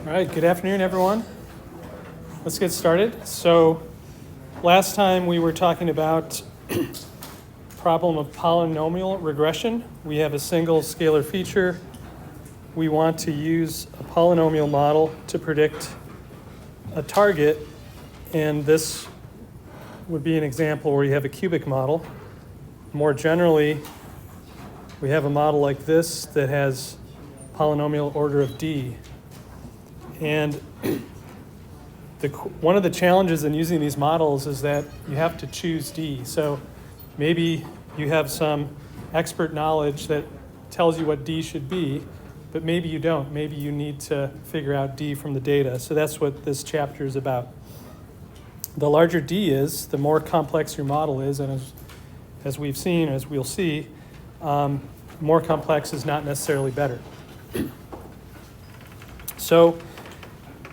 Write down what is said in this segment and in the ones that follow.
All right, good afternoon, everyone. Let's get started. So last time we were talking about problem of polynomial regression. We have a single scalar feature. We want to use a polynomial model to predict a target, and this would be an example where you have a cubic model. More generally, we have a model like this that has polynomial order of D. And one of the challenges in using these models is that you have to choose D. So maybe you have some expert knowledge that tells you what D should be, but maybe you don't. Maybe you need to figure out D from the data. So that's what this chapter is about. The larger D is, the more complex your model is, and as we've seen, as we'll see, more complex is not necessarily better. So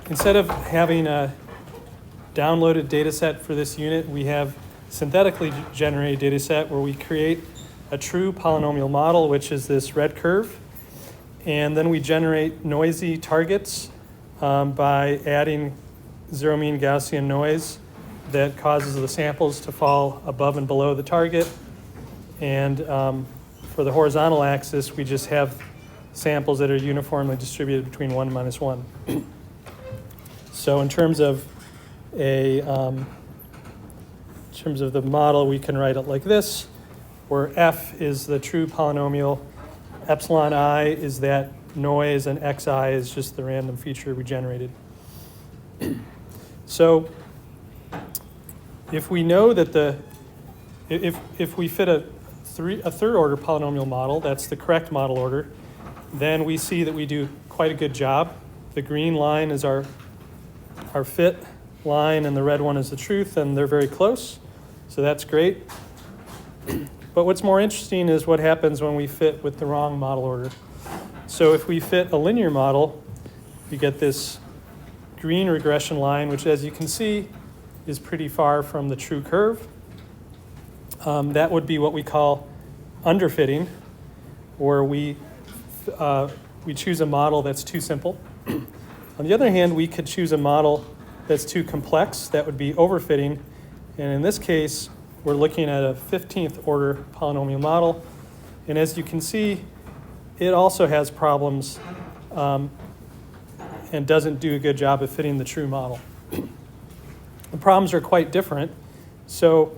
instead of having a downloaded data set for this unit, we have synthetically generated data set where we create a true polynomial model, which is this red curve. And then we generate noisy targets by adding zero mean Gaussian noise that causes the samples to fall above and below the target. And for the horizontal axis, we just have samples that are uniformly distributed between 1 and -1. So in terms of the model, we can write it like this, where F is the true polynomial, epsilon I is that noise, and xi is just the random feature we generated. So if we know that if we fit a third order polynomial model, that's the correct model order, then we see that we do quite a good job. The green line is our fit line, and the red one is the truth, and they're very close. So that's great. But what's more interesting is what happens when we fit with the wrong model order. So if we fit a linear model, you get this green regression line, which, as you can see, is pretty far from the true curve. That would be what we call underfitting, where we choose a model that's too simple. On the other hand, we could choose a model that's too complex. That would be overfitting. And in this case, we're looking at a 15th order polynomial model. And as you can see, it also has problems and doesn't do a good job of fitting the true model. The problems are quite different. So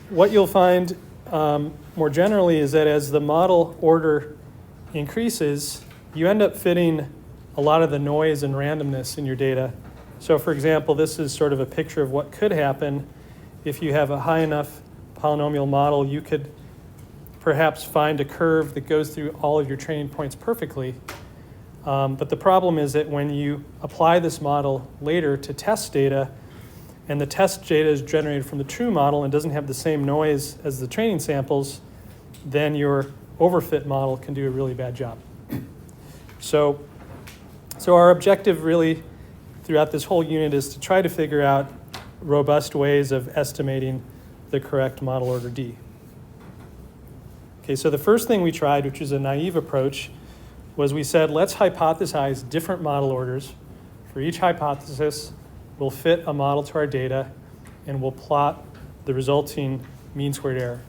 what you'll find more generally is that as the model order increases, you end up fitting a lot of the noise and randomness in your data. So for example, this is sort of a picture of what could happen if you have a high enough polynomial model. You could perhaps find a curve that goes through all of your training points perfectly. But the problem is that when you apply this model later to test data, and the test data is generated from the true model and doesn't have the same noise as the training samples, then your overfit model can do a really bad job. So our objective really throughout this whole unit is to try to figure out robust ways of estimating the correct model order D. Okay, so the first thing we tried, which is a naive approach, was we said, let's hypothesize different model orders. For each hypothesis, we'll fit a model to our data, and we'll plot the resulting mean squared error.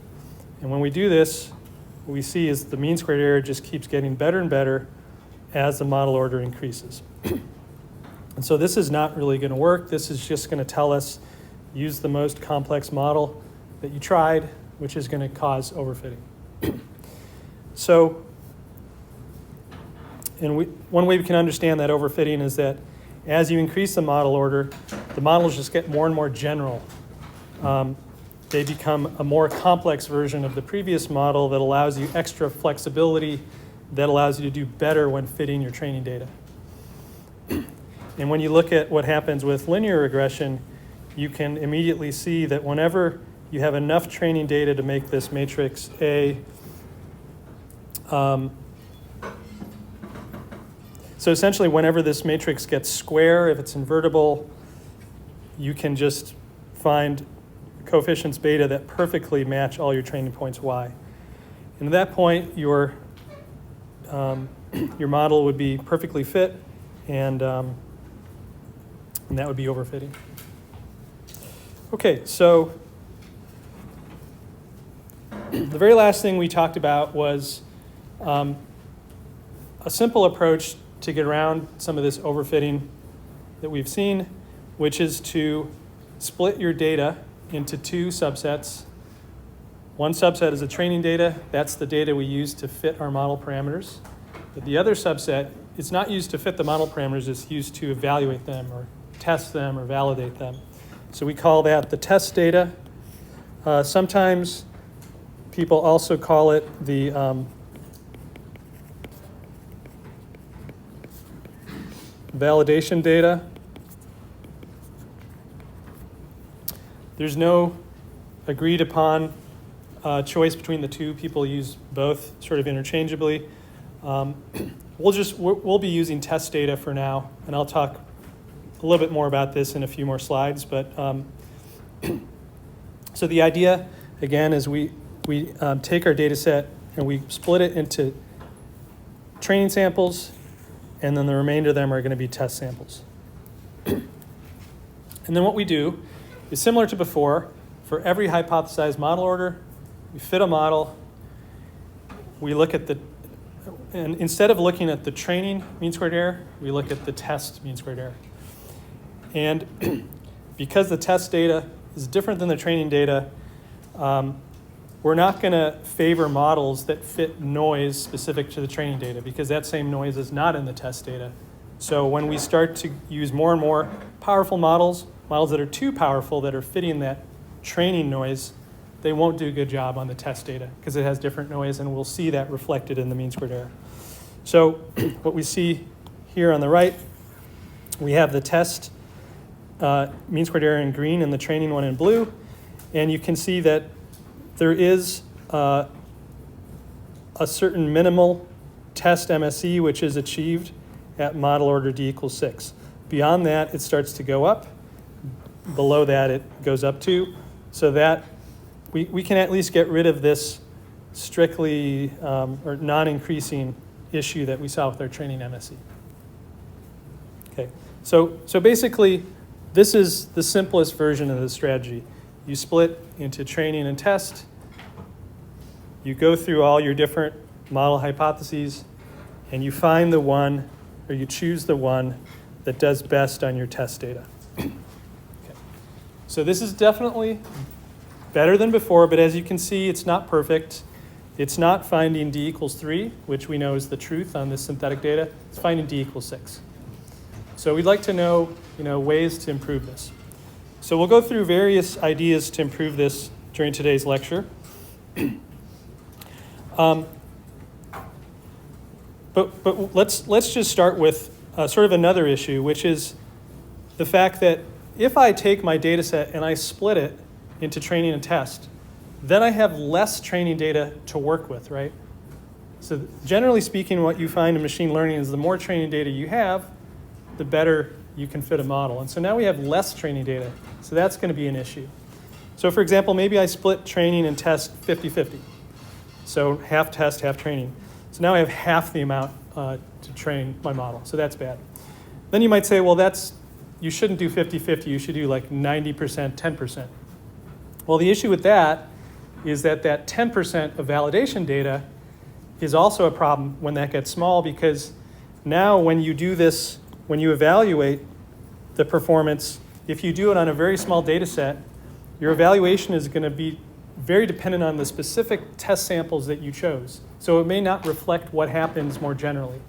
And when we do this, what we see is the mean squared error just keeps getting better and better as the model order increases. And so this is not really going to work. This is just going to tell us, use the most complex model that you tried, which is going to cause overfitting. So, one way we can understand that overfitting is that as you increase the model order, the models just get more and more general. They become a more complex version of the previous model that allows you extra flexibility, that allows you to do better when fitting your training data. And when you look at what happens with linear regression, you can immediately see that whenever you have enough training data to make this matrix A, so essentially whenever this matrix gets square, if it's invertible, you can just find coefficients beta that perfectly match all your training points y. And at that point, your model would be perfectly fit, and that would be overfitting. Okay, so the very last thing we talked about was a simple approach to get around some of this overfitting that we've seen, which is to split your data into two subsets. One subset is the training data. That's the data we use to fit our model parameters. But the other subset is not used to fit the model parameters, it's used to evaluate them or test them or validate them. So we call that the test data. Sometimes people also call it the validation data. There's no agreed upon choice between the two. People use both sort of interchangeably. We'll be using test data for now, and I'll talk a little bit more about this in a few more slides. But so the idea, again, is we take our data set and we split it into training samples, and then the remainder of them are going to be test samples. And then what we do is similar to before. For every hypothesized model order, we fit a model. We look at and instead of looking at the training mean squared error, we look at the test mean squared error. And because the test data is different than the training data, we're not going to favor models that fit noise specific to the training data, because that same noise is not in the test data. So when we start to use more and more powerful models that are too powerful, that are fitting that training noise, they won't do a good job on the test data because it has different noise, and we'll see that reflected in the mean squared error. So what we see here on the right, we have the test mean squared error in green and the training one in blue, and you can see that there is a certain minimal test MSE which is achieved at model order d equals 6. Beyond that, it starts to go up. Below that, it goes up 2. So that we can at least get rid of this strictly or non-increasing issue that we saw with our training MSE. Okay, so basically, this is the simplest version of the strategy. You split into training and test. You go through all your different model hypotheses, and you find the one, or you choose the one that does best on your test data. Okay. So this is definitely better than before, but as you can see, it's not perfect. It's not finding d equals 3, which we know is the truth on this synthetic data. It's finding d equals 6. So we'd like to know, ways to improve this. So we'll go through various ideas to improve this during today's lecture. But let's just start with sort of another issue, which is the fact that if I take my data set and I split it into training and test, then I have less training data to work with, right? So generally speaking, what you find in machine learning is the more training data you have, the better you can fit a model. And so now we have less training data, so that's going to be an issue. So for example, maybe I split training and test 50-50. So half test, half training. So now I have half the amount to train my model, so that's bad. Then you might say, well, you shouldn't do 50-50, you should do like 90%, 10%. Well, the issue with that is that 10% of validation data is also a problem when that gets small, because now when you do this, when you evaluate the performance, if you do it on a very small data set, your evaluation is going to be very dependent on the specific test samples that you chose. So it may not reflect what happens more generally.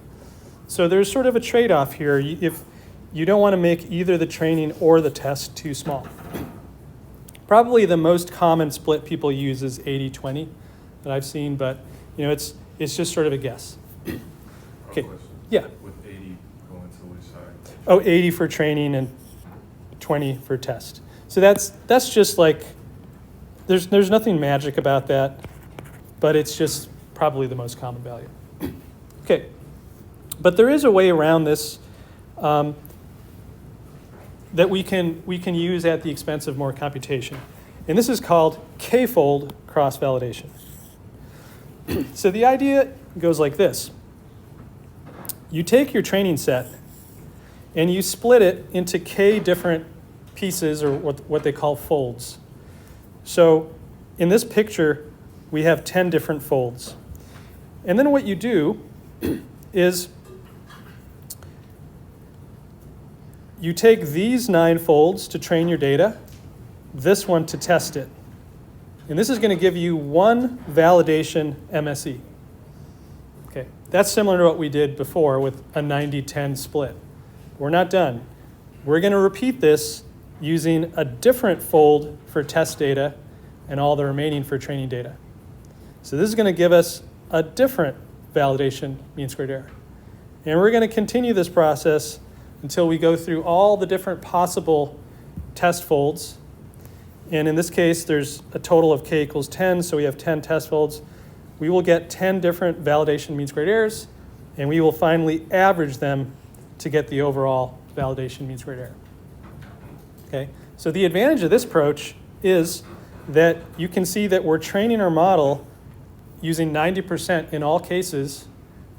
So there's sort of a trade-off here. If you don't want to make either the training or the test too small. Probably the most common split people use is 80-20 that I've seen, but it's just sort of a guess. Okay. Yeah. With 80 going to which side? Oh, 80 for training and 20 for test. So that's just like, there's nothing magic about that, but it's just probably the most common value. Okay. But there is a way around this that we can use at the expense of more computation. And this is called k-fold cross-validation. So the idea goes like this. You take your training set and you split it into k different pieces, or what they call folds. So in this picture, we have 10 different folds. And then what you do is you take these 9 folds to train your data, this one to test it. And this is going to give you one validation MSE. Okay, that's similar to what we did before with a 90-10 split. We're not done. We're going to repeat this using a different fold for test data and all the remaining for training data. So this is going to give us a different validation mean squared error. And we're going to continue this process until we go through all the different possible test folds. And in this case, there's a total of k equals 10, so we have 10 test folds. We will get 10 different validation mean squared errors, and we will finally average them to get the overall validation mean squared error. Okay, so the advantage of this approach is that you can see that we're training our model using 90% in all cases,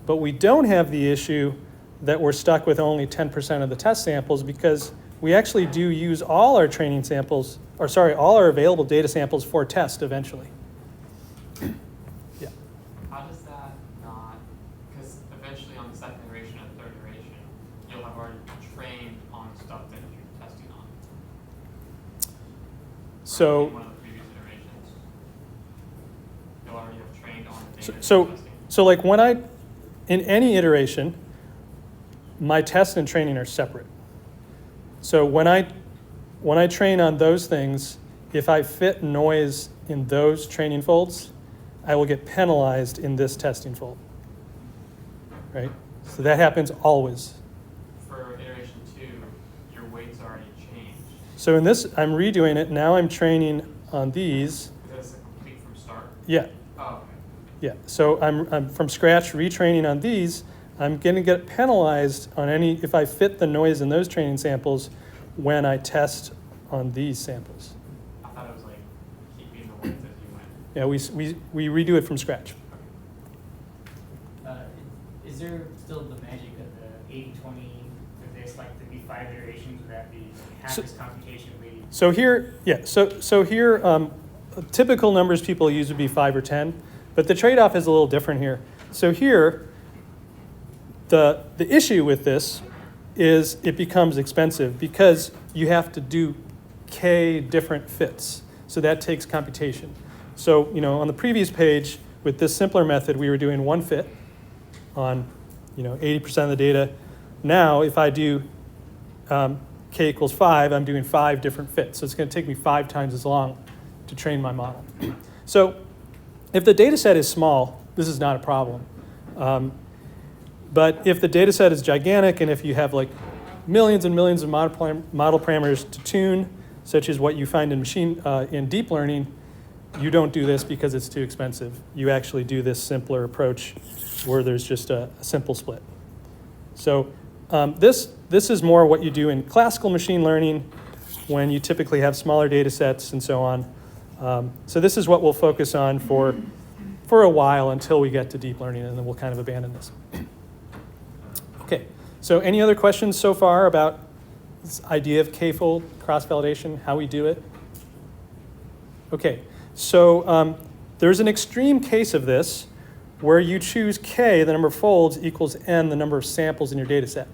but we don't have the issue that we're stuck with only 10% of the test samples, because we actually do use all our training samples, or sorry, all our available data samples for test eventually. Yeah. How does that not, because eventually on the second iteration and third iteration, you'll have already trained on stuff that you're testing on. So, in one of the previous iterations, you'll already have trained on the data so, you're testing. so like in any iteration, my test and training are separate. So when I train on those things, if I fit noise in those training folds, I will get penalized in this testing fold, right? So that happens always. For iteration 2, your weights already changed. So in this, I'm redoing it. Now I'm training on these. Is this a complete from start? Yeah, Oh, okay. yeah. So I'm from scratch retraining on these. I'm going to get penalized on if I fit the noise in those training samples when I test on these samples. I thought it was like keeping the weights as you went. Yeah, we redo it from scratch. Is there still the magic of the 80-20 for this, like to be 5 iterations, would that be half So- this computation weighted? So here, yeah, so here, typical numbers people use would be 5 or 10, but the trade-off is a little different here. So here, the issue with this is it becomes expensive because you have to do k different fits. So that takes computation. So, on the previous page, with this simpler method, we were doing one fit on, 80% of the data. Now, if I do k equals 5, I'm doing 5 different fits. So it's going to take me 5 times as long to train my model. So if the data set is small, this is not a problem. But if the data set is gigantic, and if you have like millions and millions of model parameters to tune, such as what you find in deep learning, you don't do this because it's too expensive. You actually do this simpler approach where there's just a simple split. So this is more what you do in classical machine learning when you typically have smaller data sets and so on. So this is what we'll focus on for a while until we get to deep learning, and then we'll kind of abandon this. Okay, so any other questions so far about this idea of k-fold cross-validation, how we do it? Okay, so there's an extreme case of this where you choose k, the number of folds, equals n, the number of samples in your data set.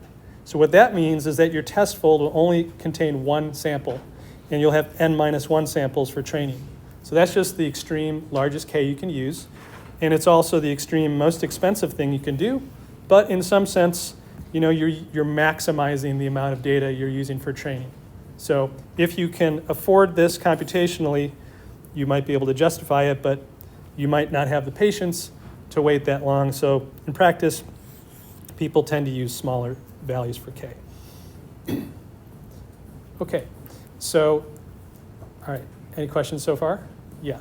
So what that means is that your test fold will only contain one sample, and you'll have n minus 1 samples for training. So that's just the extreme largest k you can use, and it's also the extreme most expensive thing you can do, but in some sense, you're maximizing the amount of data you're using for training. So if you can afford this computationally, you might be able to justify it, but you might not have the patience to wait that long. So in practice, people tend to use smaller values for k. Okay, so, all right, any questions so far? Yeah.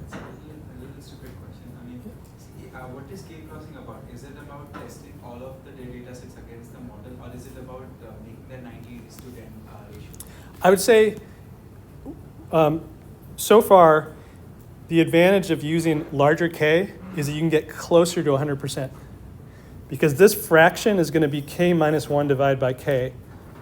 It's a little stupid question. I mean, what is k-crossing about? Is it about testing all of the data sets against the model, or is it about making the 90:10 ratio? I would say, so far, the advantage of using larger k is that you can get closer to 100%. because this fraction is going to be k minus 1 divided by k.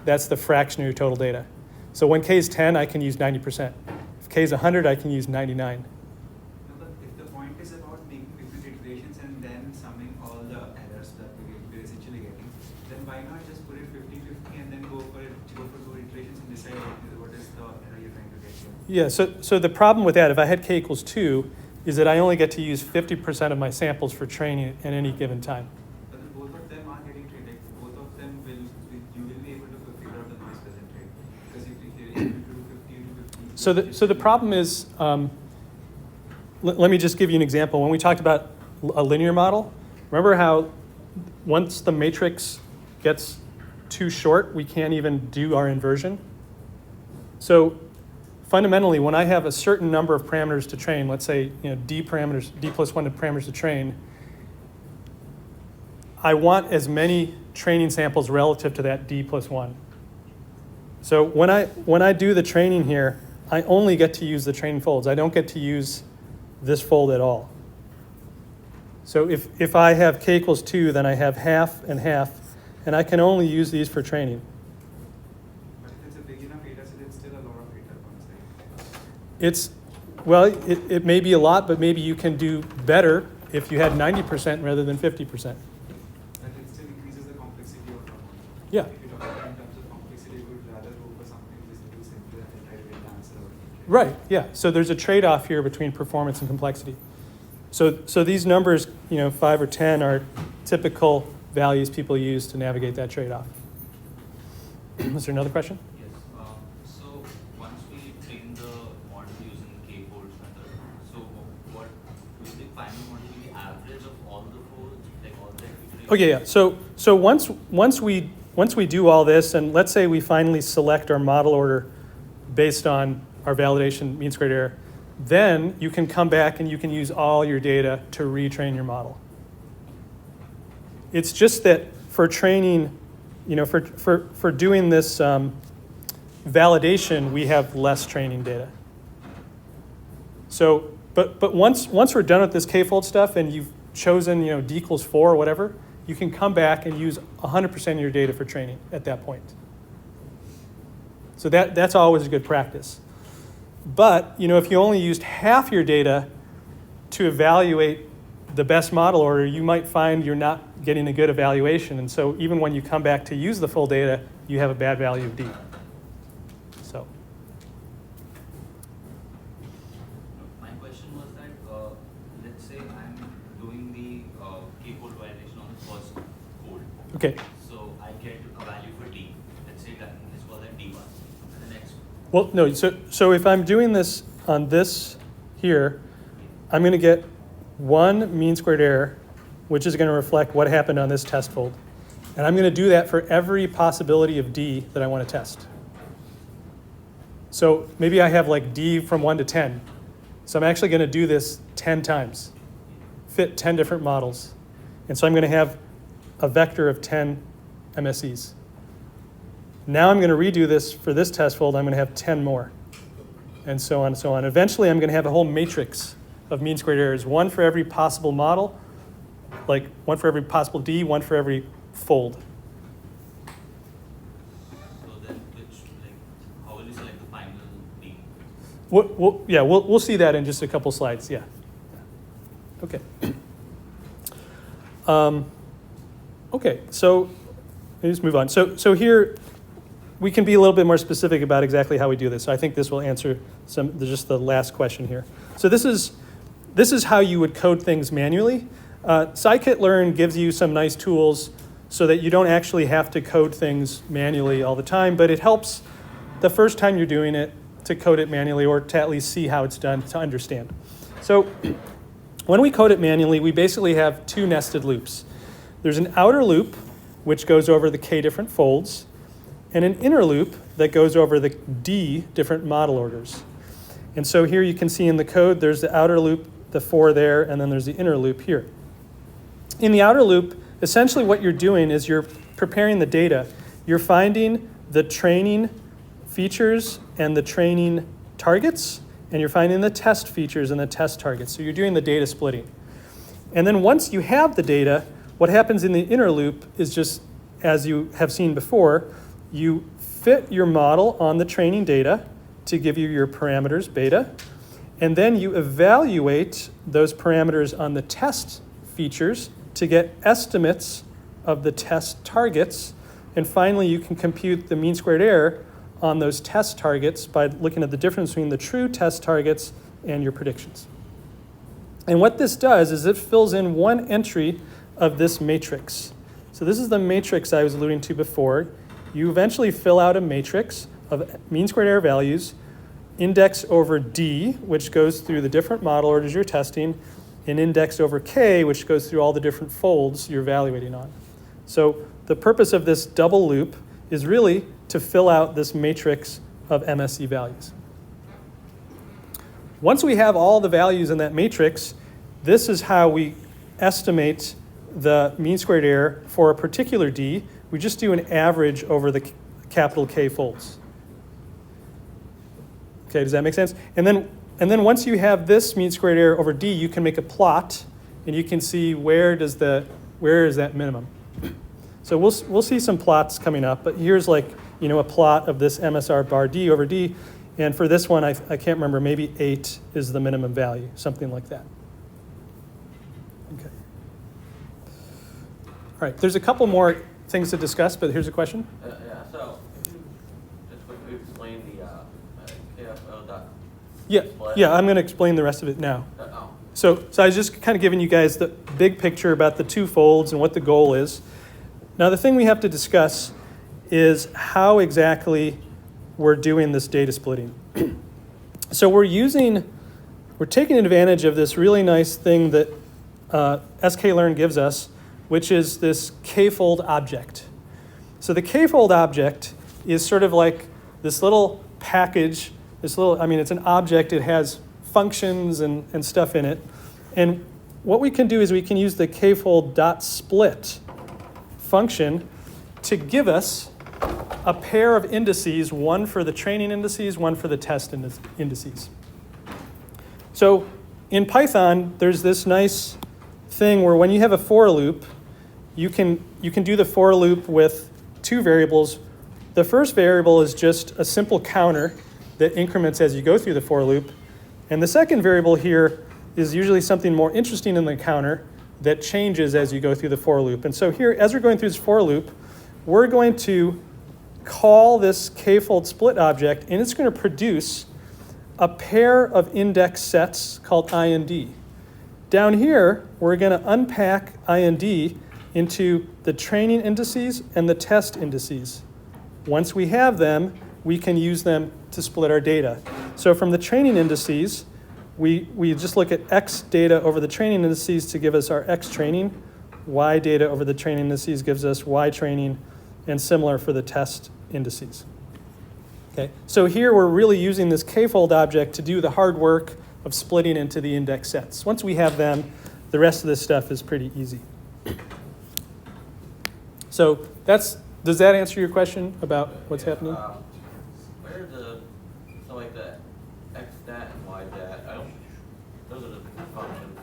That's the fraction of your total data. So when k is 10, I can use 90%. If k is 100, I can use 99. No, but if the point is about making different iterations and then summing all the errors that we're essentially getting, then why not just put it 50-50 and then go for 2 iterations and decide what is the error you're trying to get here? Yeah, so the problem with that, if I had k equals 2, is that I only get to use 50% of my samples for training at any given time. But then both of them are getting trained. Like both of them you will be able to figure out the noise present, right? Because if you're able to do 50 to 50. So the problem is, let me just give you an example. When we talked about a linear model, remember how once the matrix gets too short, we can't even do our inversion? So fundamentally, when I have a certain number of parameters to train, let's say d plus 1 parameters to train, I want as many training samples relative to that d plus 1. So when I do the training here, I only get to use the training folds. I don't get to use this fold at all. So if I have k equals 2, then I have half and half, and I can only use these for training. But if it's a big enough data set, it's still a lot of data points, right? It's, well, it may be a lot, but maybe you can do better if you had 90% rather than 50%. But it still increases the complexity of the model. Yeah. If you talk about in terms of complexity, you would rather go for something which is too simple and then try to get the answer out of it. Right, yeah. So there's a trade-off here between performance and complexity. So these numbers, 5 or 10 are typical values people use to navigate that trade-off. Is there another question? Yes. So once we train the model using the k-folds method, so what will the final model be the average of all the folds, like all the iterations? Okay, yeah. So once we do all this, and let's say we finally select our model order based on our validation mean squared error, then you can come back and you can use all your data to retrain your model. It's just that for training, for doing this validation, we have less training data. So, but once we're done with this k-fold stuff and you've chosen, d equals 4 or whatever, you can come back and use 100% of your data for training at that point. So that's always a good practice. But, if you only used half your data to evaluate the best model order, you might find you're not getting a good evaluation. And so even when you come back to use the full data, you have a bad value of D. So. My question was that, let's say I'm doing the k-fold validation on the first fold. Okay. So I get a value for D. Let's say that let's call that D1. And the next Well, no, so if I'm doing this on this here, I'm going to get one mean squared error, which is going to reflect what happened on this test fold. And I'm going to do that for every possibility of D that I want to test. So maybe I have like D from 1 to 10. So I'm actually going to do this 10 times, fit 10 different models. And so I'm going to have a vector of 10 MSEs. Now I'm going to redo this for this test fold. I'm going to have 10 more, and so on and so on. Eventually, I'm going to have a whole matrix of mean squared errors, one for every possible model, like one for every possible D, one for every fold. So then how will you select the final D? We'll see that in just a couple slides. Yeah. Okay. Okay. So let me just move on. So here we can be a little bit more specific about exactly how we do this. So I think this will answer just the last question here. So this is how you would code things manually. Scikit-learn gives you some nice tools so that you don't actually have to code things manually all the time, but it helps the first time you're doing it to code it manually or to at least see how it's done to understand. So when we code it manually, we basically have two nested loops. There's an outer loop, which goes over the k different folds, and an inner loop that goes over the D different model orders. And so here you can see in the code, there's the outer loop, the 4 there, and then there's the inner loop here. In the outer loop, essentially what you're doing is you're preparing the data. You're finding the training features and the training targets, and you're finding the test features and the test targets. So you're doing the data splitting. And then once you have the data, What happens in the inner loop is just, as you have seen before, you fit your model on the training data to give you your parameters, beta, and then you evaluate those parameters on the test features to get estimates of the test targets, and finally you can compute the mean squared error on those test targets by looking at the difference between the true test targets and your predictions. And what this does is it fills in one entry of this matrix. So this is the matrix I was alluding to before. You eventually fill out a matrix of mean squared error values, index over D, which goes through the different model orders you're testing, and index over K, which goes through all the different folds you're evaluating on. So the purpose of this double loop is really to fill out this matrix of MSE values. Once we have all the values in that matrix, this is how we estimate the mean squared error for a particular D. We just do an average over the capital K folds. Okay, does that make sense? And then once you have this mean squared error over D, you can make a plot, and you can see where is that minimum. So we'll see some plots coming up, but here's like, a plot of this MSR bar D over D, and for this one, I can't remember, maybe 8 is the minimum value, something like that. Okay. All right, there's a couple more things to discuss, but here's a question. So if you just quickly explain the KFL dot. Yeah, I'm going to explain the rest of it now. Oh. So I was just kind of giving you guys the big picture about the two folds and what the goal is. Now the thing we have to discuss is how exactly we're doing this data splitting. So we're taking advantage of this really nice thing that sklearn gives us, which is this k-fold object. So the k-fold object is sort of like this little package, it's an object, it has functions and stuff in it. And what we can do is we can use the k-fold dot split function to give us a pair of indices, one for the training indices, one for the test indices. So in Python, there's this nice thing where when you have a for loop, you can do the for loop with two variables. The first variable is just a simple counter that increments as you go through the for loop. And the second variable here is usually something more interesting in the counter that changes as you go through the for loop. And so here, as we're going through this for loop, we're going to call this k-fold split object, and it's going to produce a pair of index sets called IND. Down here, we're going to unpack IND into the training indices and the test indices. Once we have them, we can use them to split our data. So from the training indices, we just look at X data over the training indices to give us our X training. Y data over the training indices gives us Y training, and similar for the test indices. Okay, so here we're really using this k-fold object to do the hard work of splitting into the index sets. Once we have them, the rest of this stuff is pretty easy. So does that answer your question about what's happening? Where the xdat and ydat, those are the functions,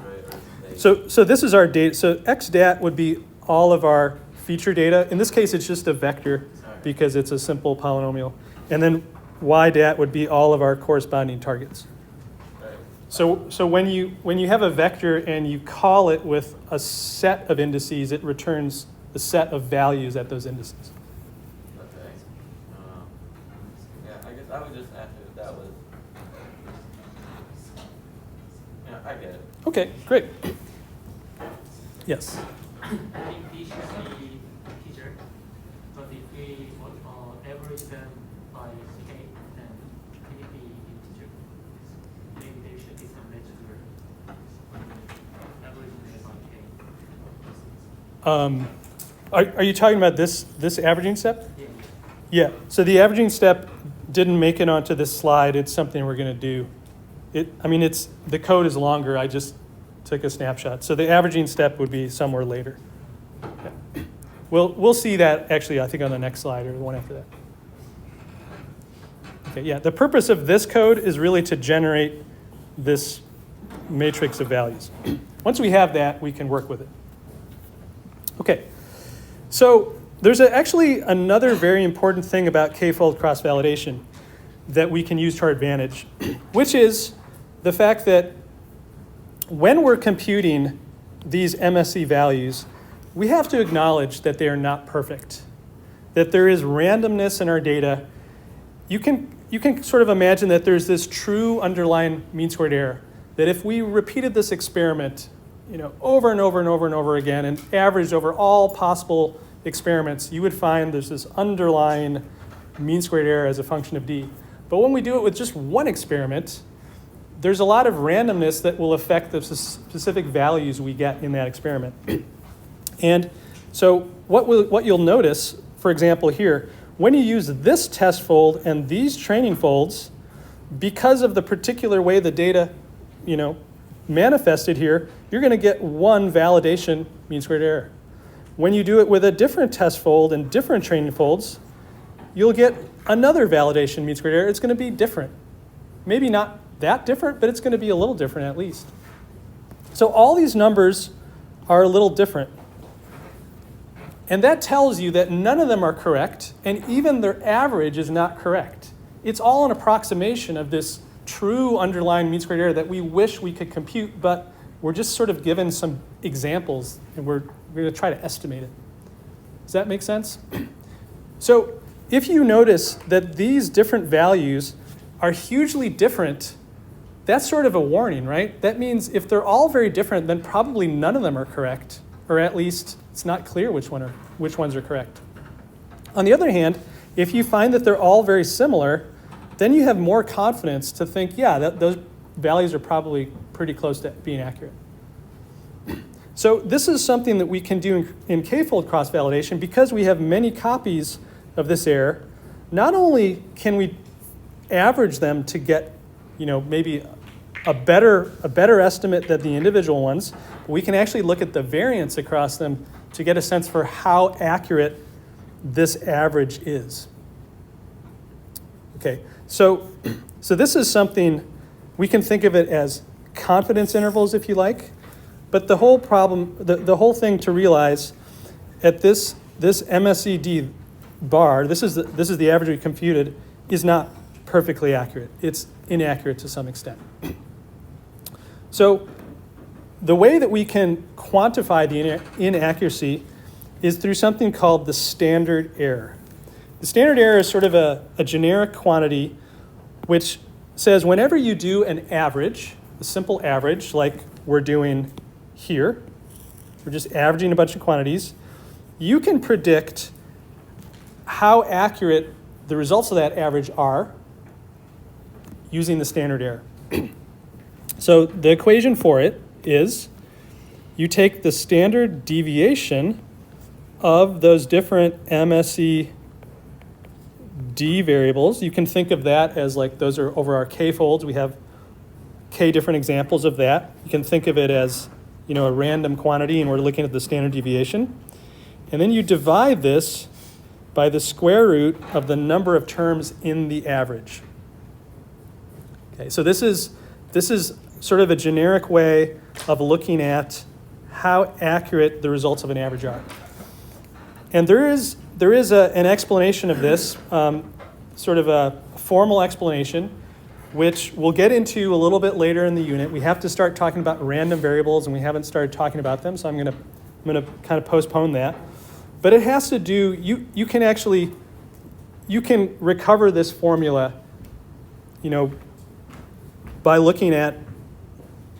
right? So this is our data. So xdat would be all of our feature data. In this case, it's just a vector because it's a simple polynomial. And then ydat would be all of our corresponding targets. Right. So when you have a vector and you call it with a set of indices, it returns the set of values at those indices. Okay. I guess I would just ask if that was. Yeah, I get it. Okay, great. Yes. I think D should be teacher, but if we average them by K, then can it be integer? Maybe there should be some register averaging them by K. Are you talking about this averaging step? Yeah. Yeah. So the averaging step didn't make it onto this slide. It's something we're going to do. The code is longer. I just took a snapshot. So the averaging step would be somewhere later. Yeah. We'll see that actually, I think, on the next slide or the one after that. Okay, yeah, the purpose of this code is really to generate this matrix of values. Once we have that, we can work with it. Okay, so there's actually another very important thing about k-fold cross-validation that we can use to our advantage, which is the fact that when we're computing these MSE values, we have to acknowledge that they are not perfect, that there is randomness in our data. You can sort of imagine that there's this true underlying mean squared error, that if we repeated this experiment, over and over and over and over again and averaged over all possible experiments, you would find there's this underlying mean squared error as a function of d. But when we do it with just one experiment, there's a lot of randomness that will affect the specific values we get in that experiment. And so what you'll notice, for example, here, when you use this test fold and these training folds, because of the particular way the data, manifested here, you're going to get one validation mean squared error. When you do it with a different test fold and different training folds, you'll get another validation mean squared error. It's going to be different. Maybe not that different, but it's going to be a little different at least. So all these numbers are a little different. And that tells you that none of them are correct, and even their average is not correct. It's all an approximation of this true underlying mean squared error that we wish we could compute, but we're just sort of given some examples, and we're going to try to estimate it. Does that make sense? So if you notice that these different values are hugely different, that's sort of a warning, right? That means if they're all very different, then probably none of them are correct, or at least it's not clear which ones are correct. On the other hand, if you find that they're all very similar, then you have more confidence to think, yeah, those values are probably pretty close to being accurate. So this is something that we can do in k-fold cross-validation because we have many copies of this error. Not only can we average them to get, maybe a better estimate than the individual ones, but we can actually look at the variance across them to get a sense for how accurate this average is. Okay, so this is something, we can think of it as confidence intervals if you like, but the whole problem, the whole thing to realize at this MSED bar, this is the average we computed, is not perfectly accurate. It's inaccurate to some extent. So the way that we can quantify the inaccuracy is through something called the standard error. The standard error is sort of a generic quantity which says whenever you do an average, a simple average like we're doing here, we're just averaging a bunch of quantities, you can predict how accurate the results of that average are using the standard error. So the equation for it is you take the standard deviation of those different MSE D variables. You can think of that as like those are over our k folds. We have k different examples of that. You can think of it as a random quantity, and we're looking at the standard deviation. And then you divide this by the square root of the number of terms in the average. Okay, so this is sort of a generic way of looking at how accurate the results of an average are. And there is an explanation of this, sort of a formal explanation, which we'll get into a little bit later in the unit. We have to start talking about random variables, and we haven't started talking about them, so I'm gonna kind of postpone that. But it has to do, you can recover this formula, by looking at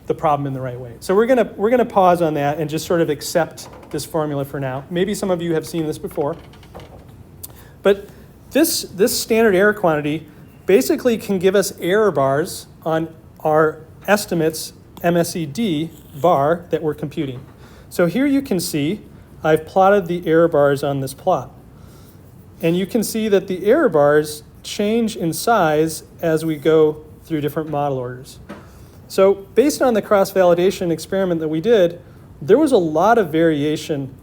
the problem in the right way. So we're gonna pause on that and just sort of accept this formula for now. Maybe some of you have seen this before. But this standard error quantity basically can give us error bars on our estimates MSED bar that we're computing. So here you can see I've plotted the error bars on this plot. And you can see that the error bars change in size as we go through different model orders. So based on the cross-validation experiment that we did, there was a lot of variation.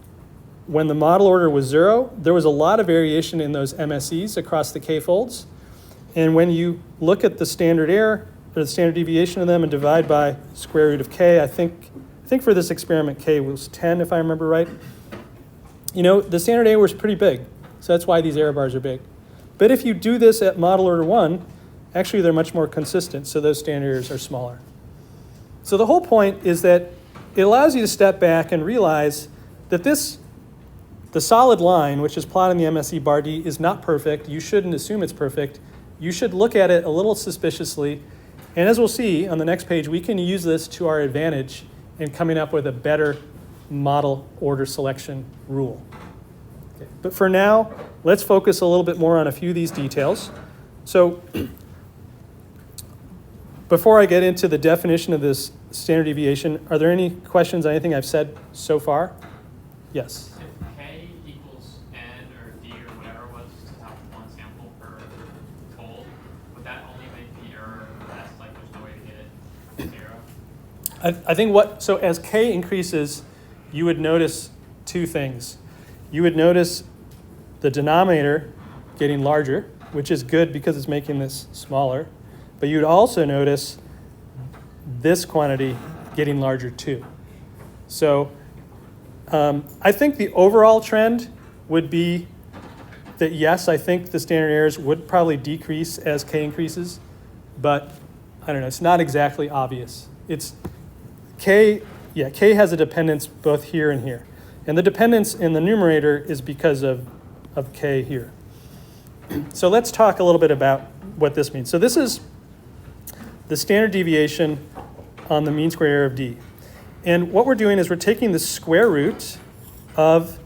When the model order was 0, there was a lot of variation in those MSEs across the k-folds. And when you look at the standard error, or the standard deviation of them, and divide by square root of k, I think for this experiment k was 10, if I remember right. the standard error is pretty big. So that's why these error bars are big. But if you do this at model order 1, actually they're much more consistent, so those standard errors are smaller. So the whole point is that it allows you to step back and realize that the solid line, which is plotted in the MSE bar D, is not perfect. You shouldn't assume it's perfect. You should look at it a little suspiciously. And as we'll see on the next page, we can use this to our advantage in coming up with a better model order selection rule. Okay. But for now, let's focus a little bit more on a few of these details. So before I get into the definition of this standard deviation, are there any questions on anything I've said so far? Yes. If K equals N or D or whatever it was to have one sample per fold, would that only make the error less, like there's no way to get it to 0? I think so as K increases, you would notice two things. You would notice the denominator getting larger, which is good because it's making this smaller. But you would also notice this quantity getting larger too. So I think the overall trend would be that yes, I think the standard errors would probably decrease as K increases, but I don't know, it's not exactly obvious. It's K has a dependence both here and here. And the dependence in the numerator is because of K here. So let's talk a little bit about what this means. So this is the standard deviation on the mean square error of D. And what we're doing is we're taking the square root of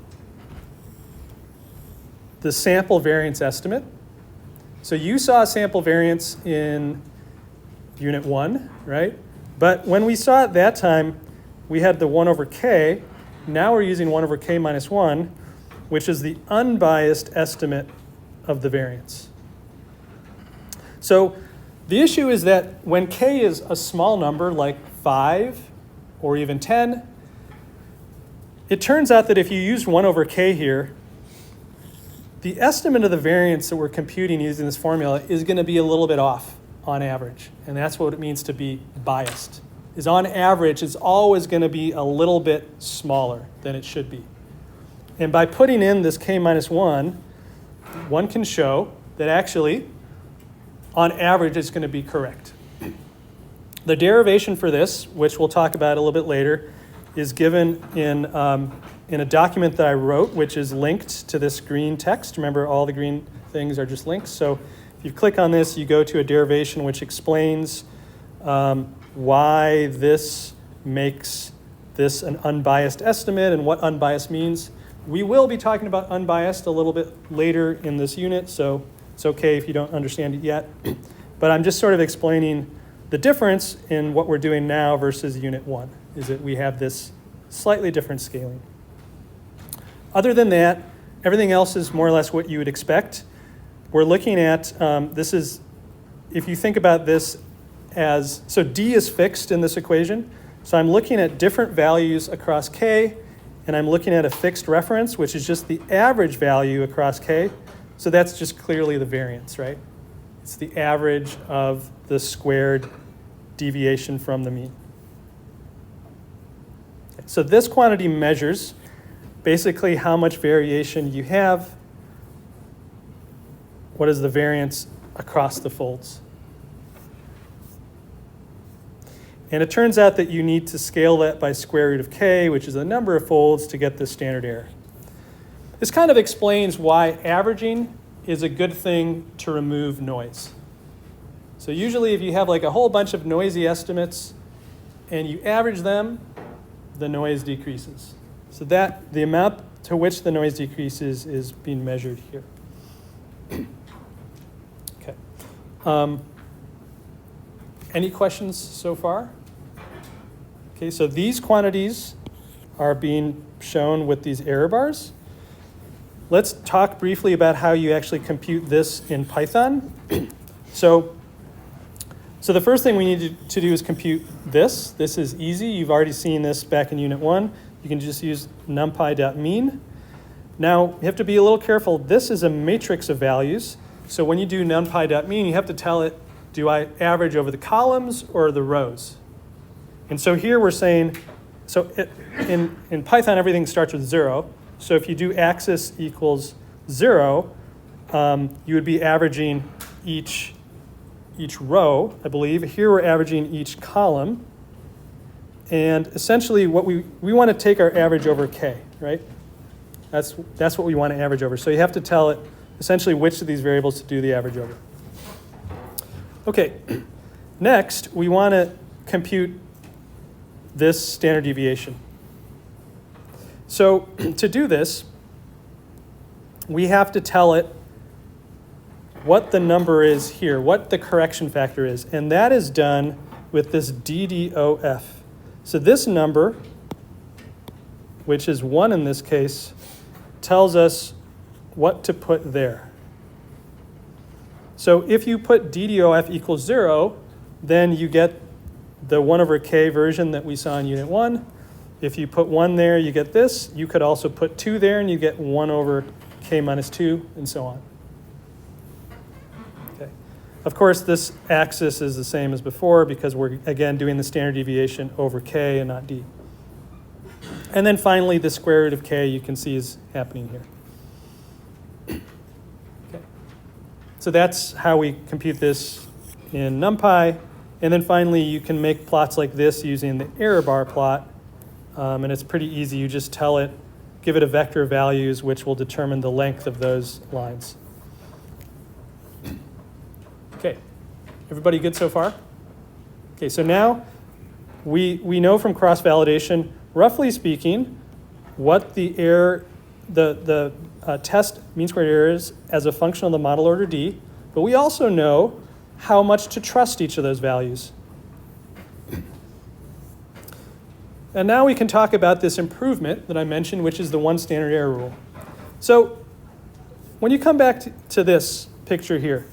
the sample variance estimate. So you saw a sample variance in unit 1, right? But when we saw it that time, we had the 1 over K. Now we're using 1 over K minus 1, which is the unbiased estimate of the variance. So the issue is that when K is a small number like 5 or even 10, it turns out that if you use 1 over K here, the estimate of the variance that we're computing using this formula is going to be a little bit off on average. And that's what it means to be biased. Is on average, it's always going to be a little bit smaller than it should be. And by putting in this K minus 1, one can show that actually, on average, it's going to be correct. The derivation for this, which we'll talk about a little bit later, is given in a document that I wrote, which is linked to this green text. Remember, all the green things are just links. So if you click on this, you go to a derivation which explains why this makes this an unbiased estimate and what unbiased means. We will be talking about unbiased a little bit later in this unit, so it's okay if you don't understand it yet. But I'm just sort of explaining the difference in what we're doing now versus Unit 1, is that we have this slightly different scaling. Other than that, everything else is more or less what you would expect. We're looking at, this is, if you think about this as, so D is fixed in this equation. So I'm looking at different values across K, and I'm looking at a fixed reference, which is just the average value across K. So that's just clearly the variance, right? It's the average of the squared deviation from the mean. So this quantity measures basically how much variation you have. What is the variance across the folds? And it turns out that you need to scale that by square root of K, which is the number of folds, to get the standard error. This kind of explains why averaging is a good thing to remove noise. So usually if you have like a whole bunch of noisy estimates and you average them, the noise decreases. So that the amount to which the noise decreases is being measured here. Okay. Any questions so far? Okay, so these quantities are being shown with these error bars. Let's talk briefly about how you actually compute this in Python. So the first thing we need to do is compute this. This is easy. You've already seen this back in Unit 1. You can just use numpy.mean. Now, you have to be a little careful. This is a matrix of values. So when you do numpy.mean, you have to tell it, do I average over the columns or the rows? And so here we're saying, so in Python, everything starts with 0. So if you do axis equals 0, you would be averaging each row, I believe. Here we're averaging each column. And essentially what we want to take our average over k, right? That's what we want to average over. So you have to tell it essentially which of these variables to do the average over. Okay, next we want to compute this standard deviation. So to do this, we have to tell it what the number is here, what the correction factor is. And that is done with this DDOF. So this number, which is 1 in this case, tells us what to put there. So if you put DDOF equals 0, then you get the 1 over k version that we saw in Unit 1. If you put 1 there, you get this. You could also put 2 there, and you get 1 over k minus 2, and so on. Okay. Of course, this axis is the same as before because we're, again, doing the standard deviation over k and not d. And then finally, the square root of k you can see is happening here. Okay. So that's how we compute this in NumPy. And then finally, you can make plots like this using the error bar plot. And it's pretty easy. You just tell it, give it a vector of values, which will determine the length of those lines. Okay, everybody good so far? Okay, so now we know from cross-validation, roughly speaking, what the error, the test mean squared error is as a function of the model order D, but we also know how much to trust each of those values. And now we can talk about this improvement that I mentioned, which is the one standard error rule. So when you come back to this picture here,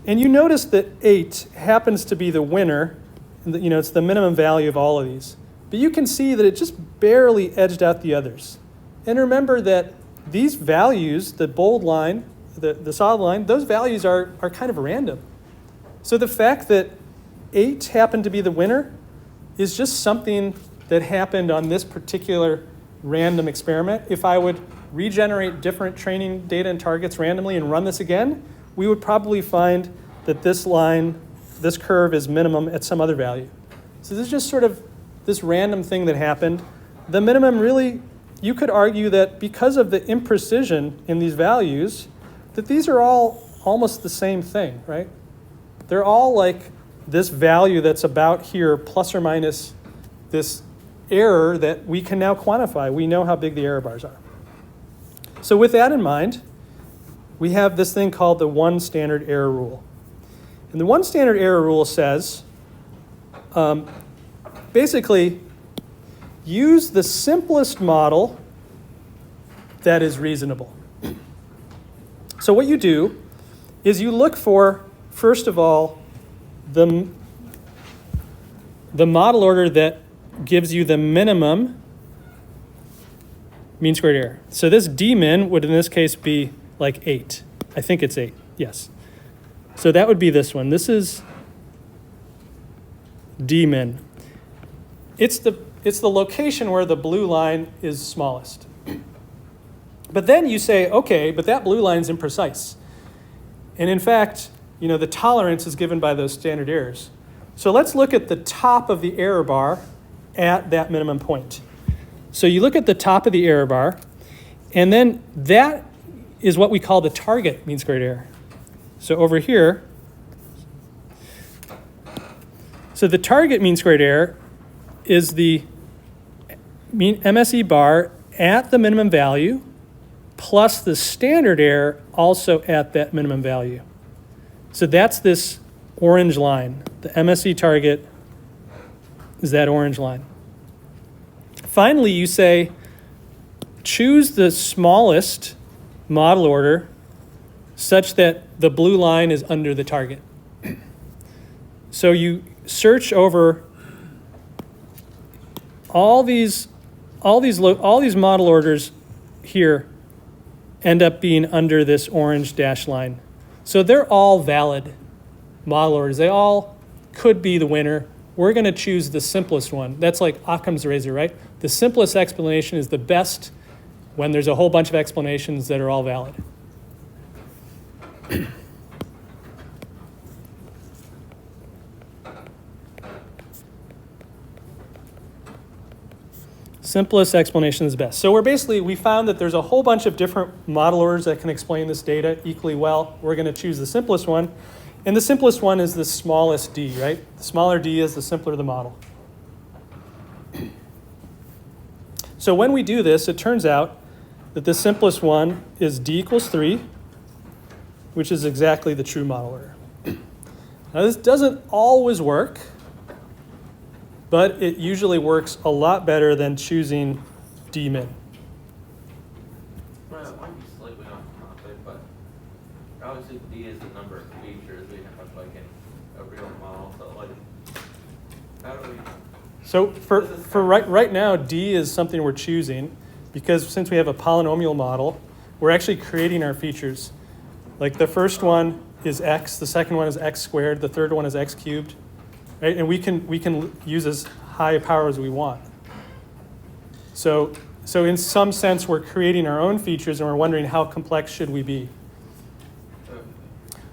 and you notice that 8 happens to be the winner, it's the minimum value of all of these. But you can see that it just barely edged out the others. And remember that these values, the bold line, the solid line, those values are kind of random. So the fact that 8 happened to be the winner is just something that happened on this particular random experiment. If I would regenerate different training data and targets randomly and run this again, we would probably find that this line, this curve is minimum at some other value. So this is just sort of this random thing that happened. The minimum really, you could argue that because of the imprecision in these values, that these are all almost the same thing, right? They're all like this value that's about here plus or minus this error that we can now quantify. We know how big the error bars are. So with that in mind, we have this thing called the one standard error rule. And the one standard error rule says, basically, use the simplest model that is reasonable. So what you do is you look for, first of all, the model order that gives you the minimum mean squared error. So this d-min would in this case be like 8. I think it's 8, yes. So that would be this one. This is d-min. It's the location where the blue line is smallest. But then you say, okay, but that blue line is imprecise. And in fact, the tolerance is given by those standard errors. So let's look at the top of the error bar at that minimum point. So you look at the top of the error bar, and then that is what we call the target mean squared error. So over here, so the target mean squared error is the MSE bar at the minimum value plus the standard error also at that minimum value. So that's this orange line. The MSE target is that orange line. Finally, you say, choose the smallest model order such that the blue line is under the target. So you search over all these model orders here end up being under this orange dashed line. So they're all valid model orders. They all could be the winner. We're going to choose the simplest one. That's like Occam's razor, right? The simplest explanation is the best when there's a whole bunch of explanations that are all valid. Simplest explanation is best. So we found that there's a whole bunch of different model orders that can explain this data equally well. We're going to choose the simplest one. And the simplest one is the smallest d, right? The smaller d is the simpler the model. So when we do this, it turns out that the simplest one is d equals 3, which is exactly the true model order. Now this doesn't always work, but it usually works a lot better than choosing d min. Well, it might be slightly off topic, but obviously D is the number of features we have like in a real model. So like, how do we? So for right now, d is something we're choosing because since we have a polynomial model, we're actually creating our features. Like the first one is x, the second one is x squared, the third one is x cubed, right? And we can use as high a power as we want. So in some sense, we're creating our own features and we're wondering how complex should we be.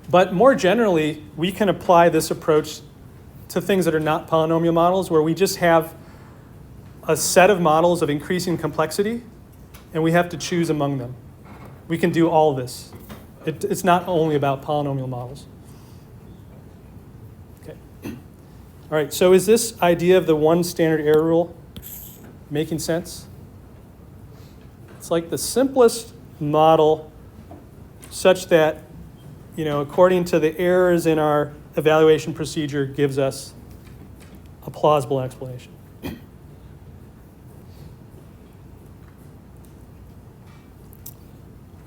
But more generally, we can apply this approach to things that are not polynomial models, where we just have a set of models of increasing complexity, and we have to choose among them. We can do all this. It's not only about polynomial models. Okay. All right, so is this idea of the one standard error rule making sense? It's like the simplest model such that, according to the errors in our evaluation procedure, gives us a plausible explanation.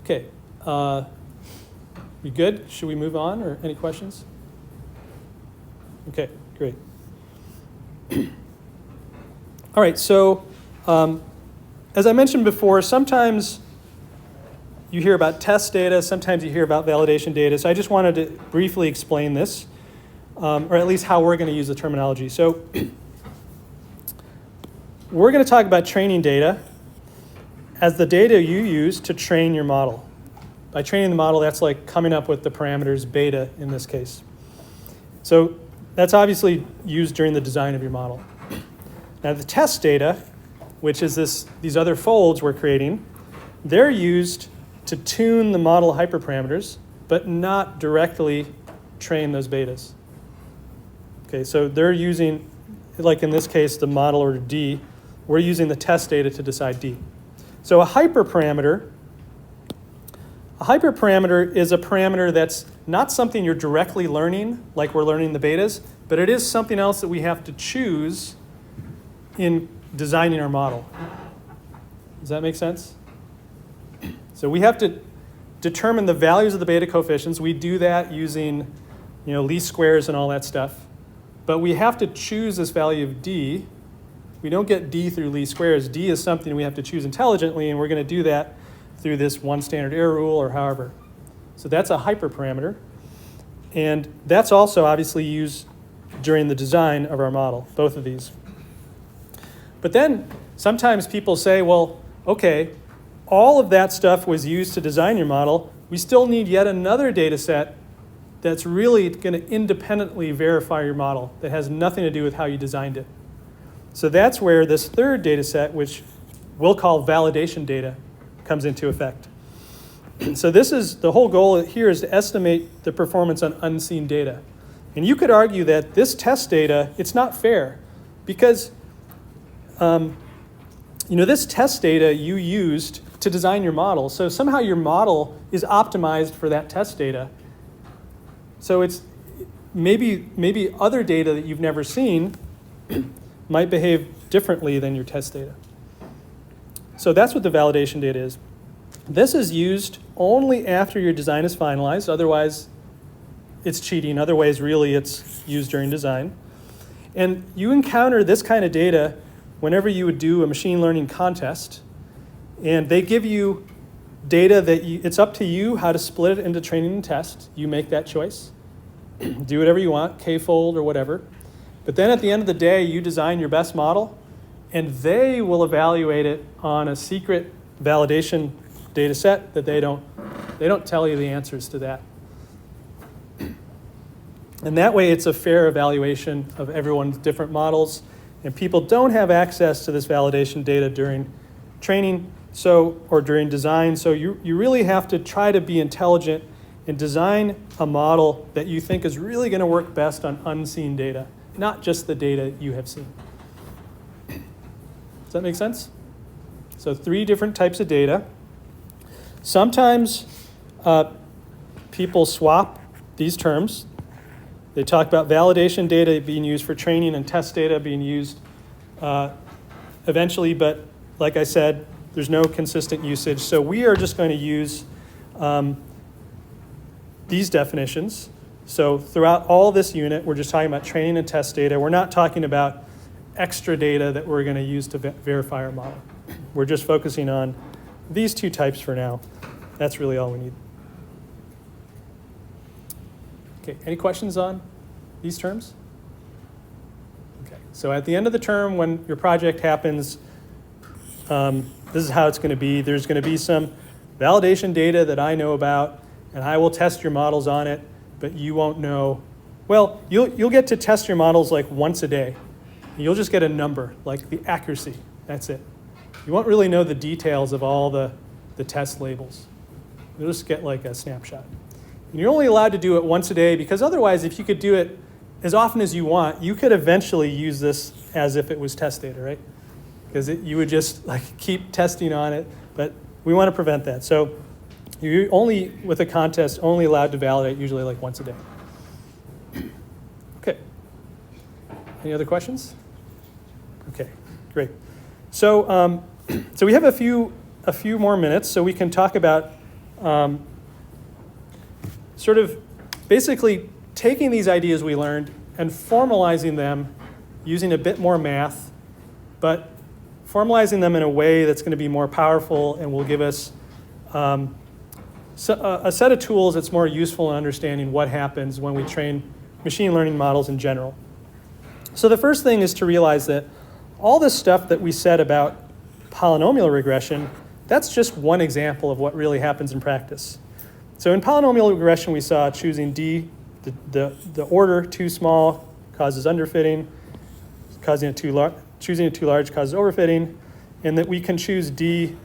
Okay, we good? Should we move on, or any questions? Okay, great. All right, so as I mentioned before, sometimes you hear about test data, sometimes you hear about validation data. So I just wanted to briefly explain this, or at least how we're going to use the terminology. So we're going to talk about training data as the data you use to train your model. By training the model, that's like coming up with the parameters beta in this case. So that's obviously used during the design of your model. Now the test data, which is these other folds we're creating, they're used to tune the model hyperparameters, but not directly train those betas. Okay, so they're using, like in this case, the model order D. We're using the test data to decide D. So a hyperparameter is a parameter that's not something you're directly learning, like we're learning the betas, but it is something else that we have to choose in designing our model. Does that make sense? So we have to determine the values of the beta coefficients. We do that using least squares and all that stuff. But we have to choose this value of D. We don't get D through least squares. D is something we have to choose intelligently, and we're going to do that through this one standard error rule or however. So that's a hyperparameter. And that's also obviously used during the design of our model, both of these. But then sometimes people say, well, okay, all of that stuff was used to design your model. We still need yet another data set that's really going to independently verify your model that has nothing to do with how you designed it. So that's where this third data set, which we'll call validation data, comes into effect. So this is the whole goal here, is to estimate the performance on unseen data. And you could argue that this test data, it's not fair because this test data you used to design your model. So somehow your model is optimized for that test data. So it's maybe other data that you've never seen might behave differently than your test data. So that's what the validation data is. This is used only after your design is finalized. Otherwise, it's cheating. Other ways, really, it's used during design. And you encounter this kind of data whenever you would do a machine learning contest. And they give you data that it's up to you how to split it into training and test. You make that choice. Do whatever you want, k-fold or whatever. But then at the end of the day, you design your best model, and they will evaluate it on a secret validation data set that they don't tell you the answers to that. And that way it's a fair evaluation of everyone's different models, and people don't have access to this validation data during training or during design. So you really have to try to be intelligent and design a model that you think is really going to work best on unseen data, not just the data you have seen. Does that make sense? So 3 different types of data. Sometimes people swap these terms. They talk about validation data being used for training and test data being used eventually, but like I said, there's no consistent usage. So we are just going to use these definitions. So throughout all this unit, we're just talking about training and test data. We're not talking about extra data that we're going to use to verify our model. We're just focusing on these 2 types for now. That's really all we need. Okay, any questions on these terms? Okay, so at the end of the term, when your project happens, this is how it's going to be. There's going to be some validation data that I know about, and I will test your models on it, but you won't know. Well, you'll get to test your models like once a day. You'll just get a number, like the accuracy. That's it. You won't really know the details of all the test labels. You'll just get like a snapshot. And you're only allowed to do it once a day, because otherwise, if you could do it as often as you want, you could eventually use this as if it was test data, right? Because you would just like keep testing on it, but we want to prevent that. So you only, with a contest, only allowed to validate usually like once a day. Okay. Any other questions? Okay, great. So so we have a few more minutes, so we can talk about sort of basically taking these ideas we learned and formalizing them using a bit more math, but formalizing them in a way that's going to be more powerful and will give us a set of tools that's more useful in understanding what happens when we train machine learning models in general. So the first thing is to realize that all this stuff that we said about polynomial regression, that's just one example of what really happens in practice. So in polynomial regression, we saw choosing D, the order too small causes underfitting, choosing it too large causes overfitting, and that we can choose D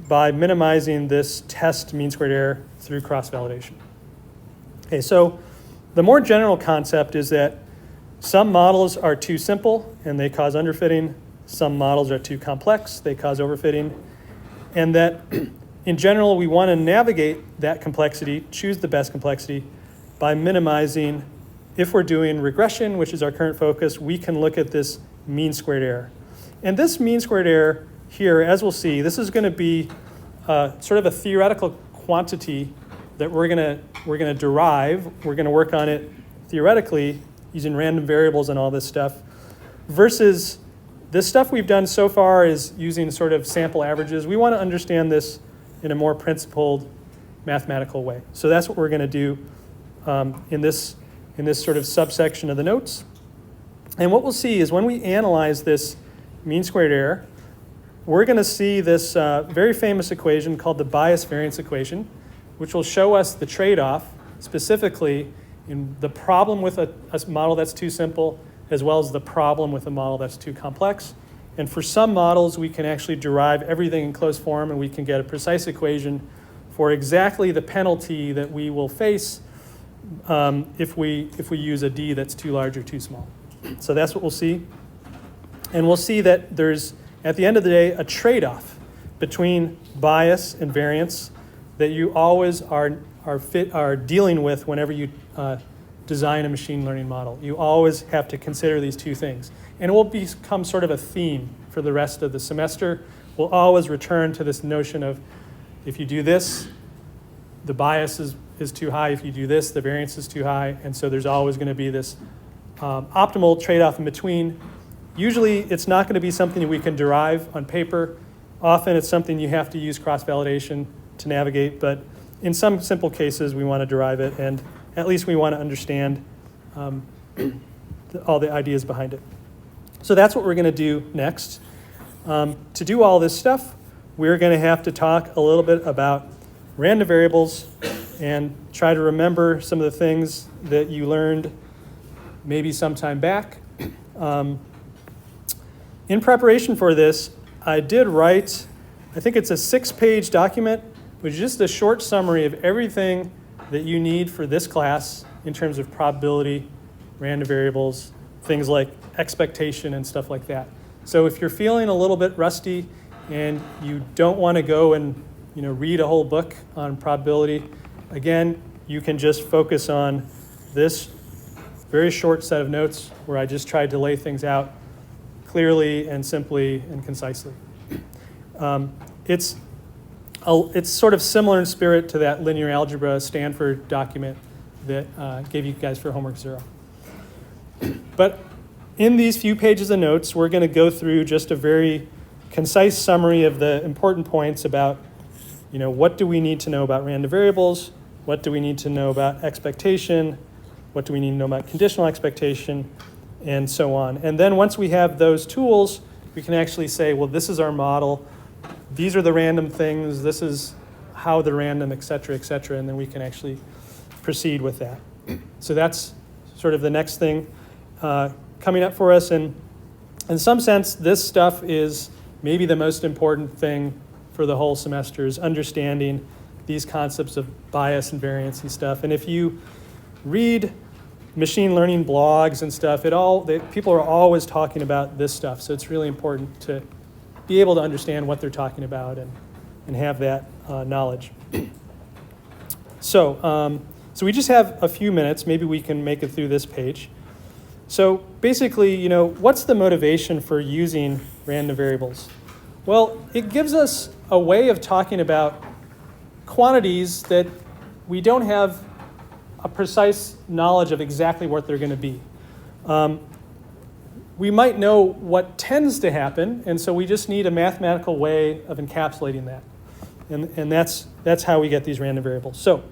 by minimizing this test mean squared error through cross-validation. Okay, so the more general concept is that some models are too simple and they cause underfitting. Some models are too complex, they cause overfitting. And that in general, we want to navigate that complexity, choose the best complexity by minimizing. If we're doing regression, which is our current focus, we can look at this mean squared error. And this mean squared error here, as we'll see, this is going to be sort of a theoretical quantity that we're going to derive. We're going to work on it theoretically using random variables and all this stuff, versus this stuff we've done so far is using sort of sample averages. We want to understand this in a more principled mathematical way. So that's what we're going to do in this sort of subsection of the notes. And what we'll see is when we analyze this mean squared error, we're going to see this very famous equation called the bias variance equation, which will show us the trade-off specifically in the problem with a model that's too simple, as well as the problem with a model that's too complex. And for some models, we can actually derive everything in closed form, and we can get a precise equation for exactly the penalty that we will face if we use a D that's too large or too small. So that's what we'll see. And we'll see that there's, at the end of the day, a trade-off between bias and variance that you always are dealing with whenever you design a machine learning model. You always have to consider these two things. And it will become sort of a theme for the rest of the semester. We'll always return to this notion of if you do this, the bias is too high. If you do this, the variance is too high. And so there's always going to be this optimal trade-off in between. Usually it's not going to be something we can derive on paper. Often it's something you have to use cross-validation to navigate, but in some simple cases we want to derive it, and at least we want to understand all the ideas behind it. So that's what we're going to do next. To do all this stuff, we're going to have to talk a little bit about random variables and try to remember some of the things that you learned maybe sometime back. In preparation for this, I did write, I think it's a 6-page document, which is just a short summary of everything that you need for this class in terms of probability, random variables, things like expectation and stuff like that. So if you're feeling a little bit rusty and you don't want to go and read a whole book on probability, again, you can just focus on this very short set of notes where I just tried to lay things out clearly and simply and concisely. It's sort of similar in spirit to that linear algebra Stanford document that gave you guys for homework 0. But in these few pages of notes, we're going to go through just a very concise summary of the important points about, what do we need to know about random variables? What do we need to know about expectation? What do we need to know about conditional expectation? And so on. And then once we have those tools, we can actually say, well, this is our model. These are the random things. This is how they're random, et cetera, and then we can actually proceed with that. So that's sort of the next thing coming up for us. And in some sense, this stuff is maybe the most important thing for the whole semester, is understanding these concepts of bias and variance and stuff. And if you read machine learning blogs and stuff, people are always talking about this stuff. So it's really important to be able to understand what they're talking about and have that knowledge. So we just have a few minutes. Maybe we can make it through this page. So basically, what's the motivation for using random variables? Well, it gives us a way of talking about quantities that we don't have a precise knowledge of exactly what they're going to be. We might know what tends to happen, and so we just need a mathematical way of encapsulating that. And that's how we get these random variables. So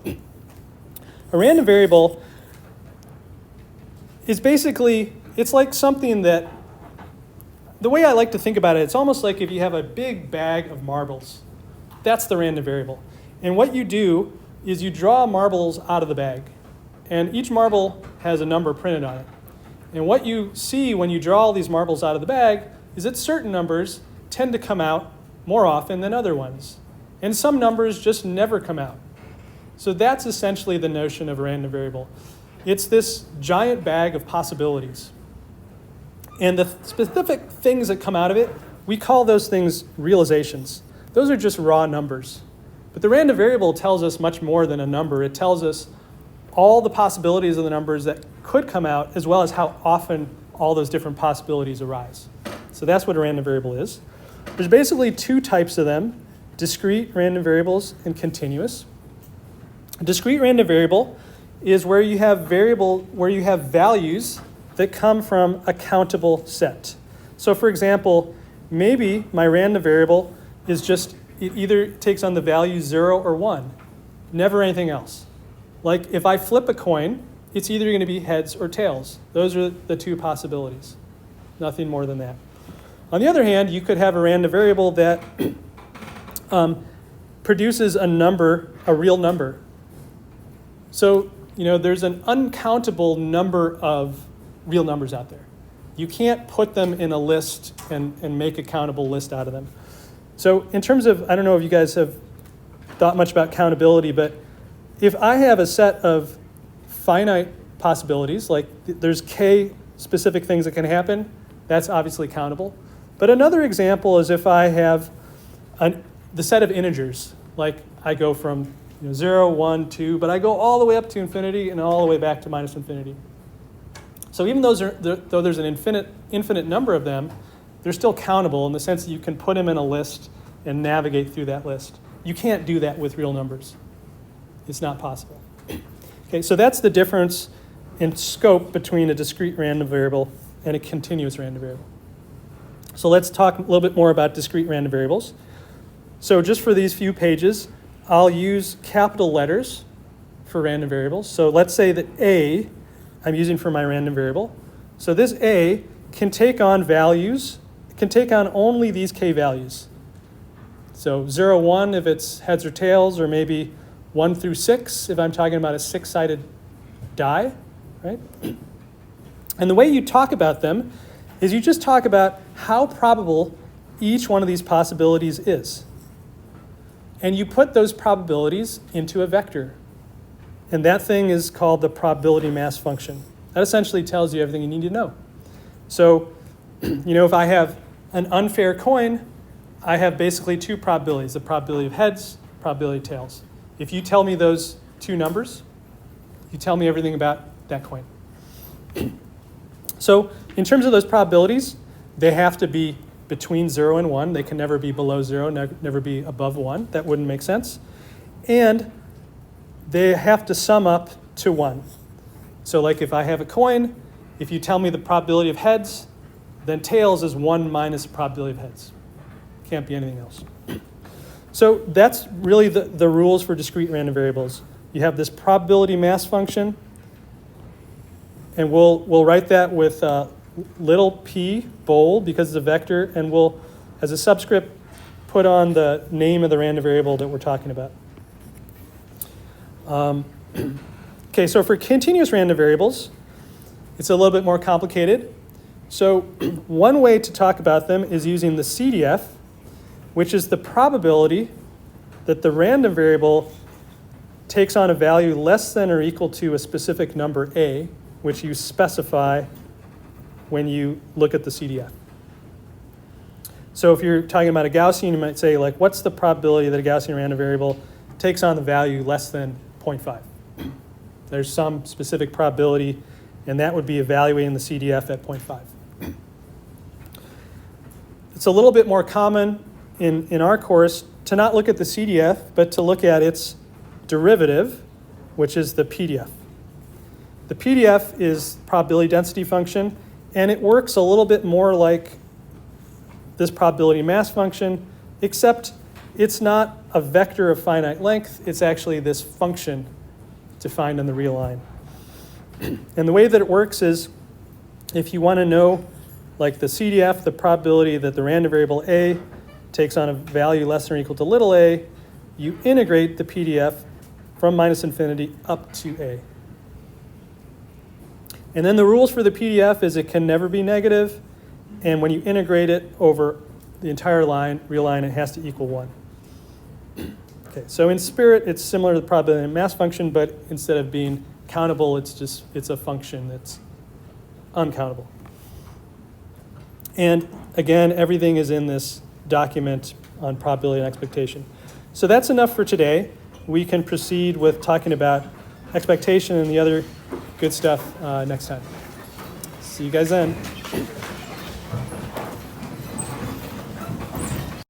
a random variable is basically, it's like something that, the way I like to think about it, it's almost like if you have a big bag of marbles. That's the random variable. And what you do is you draw marbles out of the bag. And each marble has a number printed on it. And what you see when you draw all these marbles out of the bag is that certain numbers tend to come out more often than other ones. And some numbers just never come out. So that's essentially the notion of a random variable. It's this giant bag of possibilities. And the specific things that come out of it, we call those things realizations. Those are just raw numbers. But the random variable tells us much more than a number. It tells us all the possibilities of the numbers that could come out, as well as how often all those different possibilities arise. So that's what a random variable is. There's basically two types of them: discrete random variables and continuous. A discrete random variable is where you have values that come from a countable set. So for example, maybe my random variable is just, it either takes on the value 0 or 1, never anything else. Like if I flip a coin, it's either going to be heads or tails. Those are the two possibilities. Nothing more than that. On the other hand, you could have a random variable that produces a number, a real number. So, there's an uncountable number of real numbers out there. You can't put them in a list and make a countable list out of them. So in terms of, I don't know if you guys have thought much about countability, but if I have a set of finite possibilities, like there's k specific things that can happen, that's obviously countable. But another example is if I have the set of integers, like I go from 0, 1, 2, but I go all the way up to infinity and all the way back to minus infinity. So even though there's an infinite number of them, they're still countable in the sense that you can put them in a list and navigate through that list. You can't do that with real numbers. It's not possible. Okay, so that's the difference in scope between a discrete random variable and a continuous random variable. So let's talk a little bit more about discrete random variables. So just for these few pages, I'll use capital letters for random variables. So let's say that A, I'm using for my random variable. So this A can take on values, can take on only these k values. So 0, 1 if it's heads or tails, or maybe 1 through 6 if I'm talking about a 6-sided die, right? And the way you talk about them is you just talk about how probable each one of these possibilities is. And you put those probabilities into a vector. And that thing is called the probability mass function. That essentially tells you everything you need to know. So, if I have an unfair coin, I have basically two probabilities, the probability of heads, probability of tails. If you tell me those two numbers, you tell me everything about that coin. So in terms of those probabilities, they have to be between 0 and 1. They can never be below 0, never be above 1. That wouldn't make sense. And they have to sum up to 1. So like if I have a coin, if you tell me the probability of heads, then tails is 1 minus the probability of heads. Can't be anything else. So that's really the rules for discrete random variables. You have this probability mass function, and we'll write that with little p, bold, because it's a vector, and we'll, as a subscript, put on the name of the random variable that we're talking about. Okay, so for continuous random variables, it's a little bit more complicated. So one way to talk about them is using the CDF, which is the probability that the random variable takes on a value less than or equal to a specific number a, which you specify when you look at the CDF. So if you're talking about a Gaussian, you might say, like, what's the probability that a Gaussian random variable takes on the value less than 0.5? There's some specific probability, and that would be evaluating the CDF at 0.5. It's a little bit more common in our course to not look at the CDF, but to look at its derivative, which is the PDF. The PDF is probability density function, and it works a little bit more like this probability mass function, except it's not a vector of finite length. It's actually this function defined on the real line. And the way that it works is, if you want to know, like the CDF, the probability that the random variable a takes on a value less than or equal to little a, you integrate the PDF from minus infinity up to a. And then the rules for the PDF is it can never be negative, and when you integrate it over the entire line, real line, it has to equal 1. Okay, so in spirit, it's similar to the probability mass function, but instead of being countable, it's a function that's uncountable. And again, everything is in this document on probability and expectation. So that's enough for today. We can proceed with talking about expectation and the other good stuff next time. See you guys then.